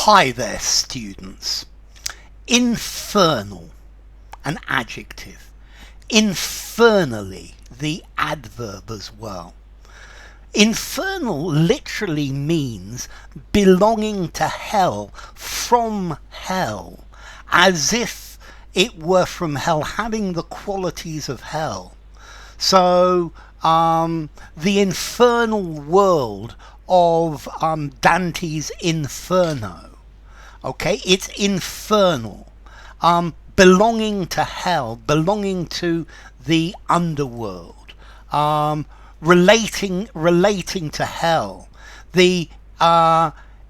Hi there, students. Infernal, an adjective. Infernally, the adverb as well. Infernal literally means belonging to hell, from hell, as if it were from hell, having the qualities of hell. So, the infernal world of Dante's Inferno. Okay, it's infernal, belonging to hell, belonging to the underworld, relating to hell, the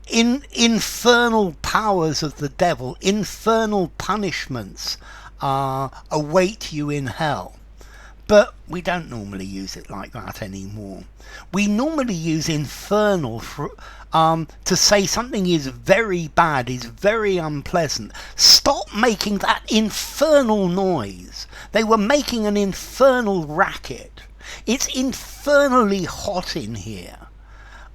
infernal powers of the devil, infernal punishments await you in hell. But we don't normally use it like that anymore. We normally use infernal to say something is very bad, is very unpleasant. Stop making that infernal noise. They were making an infernal racket. It's infernally hot in here.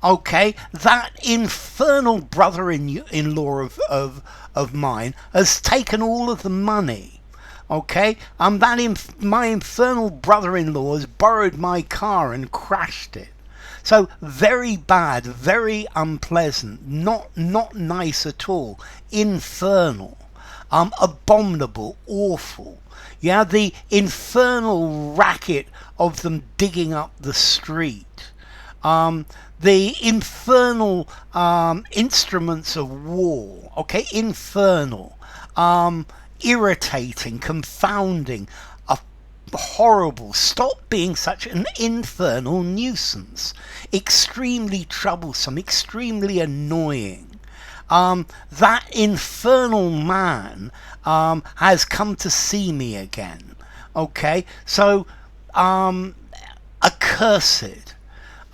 Okay, that infernal brother-in-law of mine has taken all of the money. Okay, my infernal brother-in-law has borrowed my car and crashed it. So very bad, very unpleasant, not nice at all. Infernal, abominable, awful. Yeah, the infernal racket of them digging up the street. The infernal instruments of war. Okay, infernal. Irritating, confounding, horrible. Stop being such an infernal nuisance. Extremely troublesome, extremely annoying. That infernal man has come to see me again. Okay, so accursed.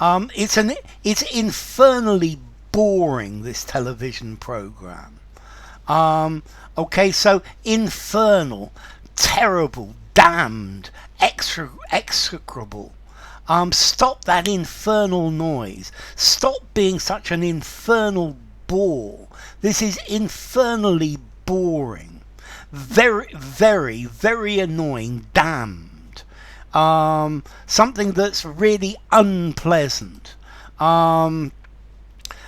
It's infernally boring, this television program. Okay, so infernal, terrible, damned, execrable. Stop that infernal noise. Stop being such an infernal bore. This is infernally boring. Very, very, very annoying, damned. Something that's really unpleasant.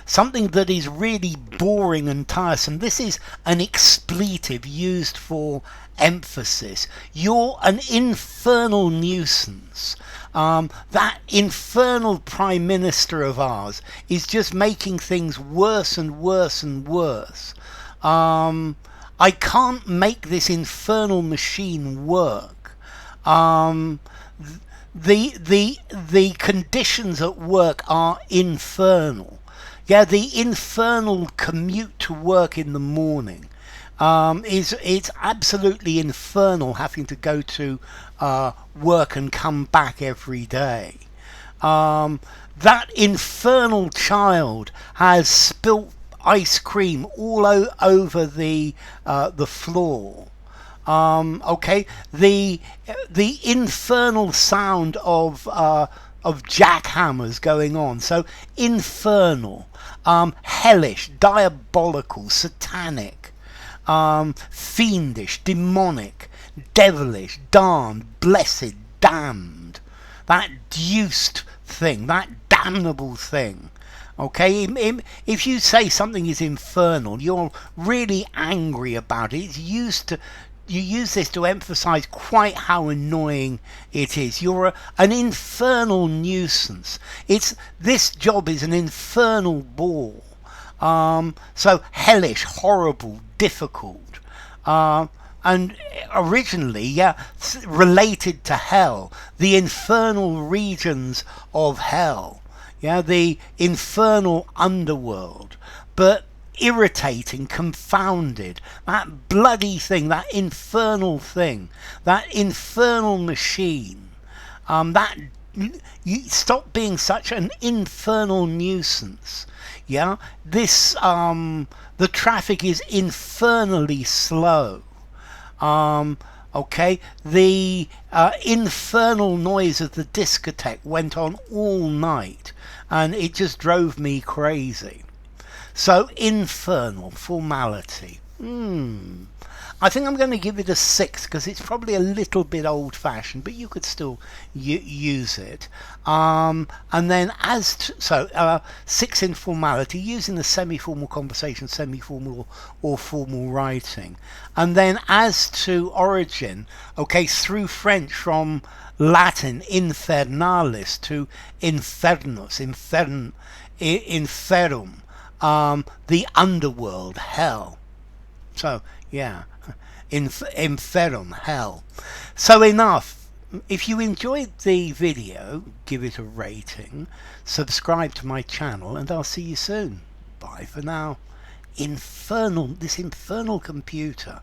Something that is really boring and tiresome. This is an expletive used for emphasis. You're an infernal nuisance. That infernal Prime Minister of ours is just making things worse and worse and worse. I can't make this infernal machine work. The conditions at work are infernal. Yeah, the infernal commute to work in the morning it's absolutely infernal having to go to work and come back every day. That infernal child has spilt ice cream all over the floor. Okay, the infernal sound of jackhammers going on. So infernal, hellish, diabolical, satanic, fiendish, demonic, devilish, darned, blessed, damned. That deuced thing, that damnable thing. Okay, if you say something is infernal, you're really angry about it. You use this to emphasize quite how annoying it is. You're an infernal nuisance. This job is an infernal bore. So hellish, horrible, difficult. And originally, related to hell, the infernal regions of hell. Yeah, the infernal underworld. But irritating, confounded, that bloody thing, that infernal machine, you stop being such an infernal nuisance. Yeah, this the traffic is infernally slow. Okay, the infernal noise of the discotheque went on all night, and it just drove me crazy. So infernal, formality. I think I'm going to give it a 6 because it's probably a little bit old-fashioned, but you could still use it. And then 6 in formality, using the semi-formal conversation, semi-formal or formal writing. And then as to origin, okay, through French from Latin infernalis to infernus, inferum, the underworld, hell. So yeah, inferum, hell. So enough. If you enjoyed the video, give it a rating, subscribe to my channel, and I'll see you soon. Bye for now. This infernal computer.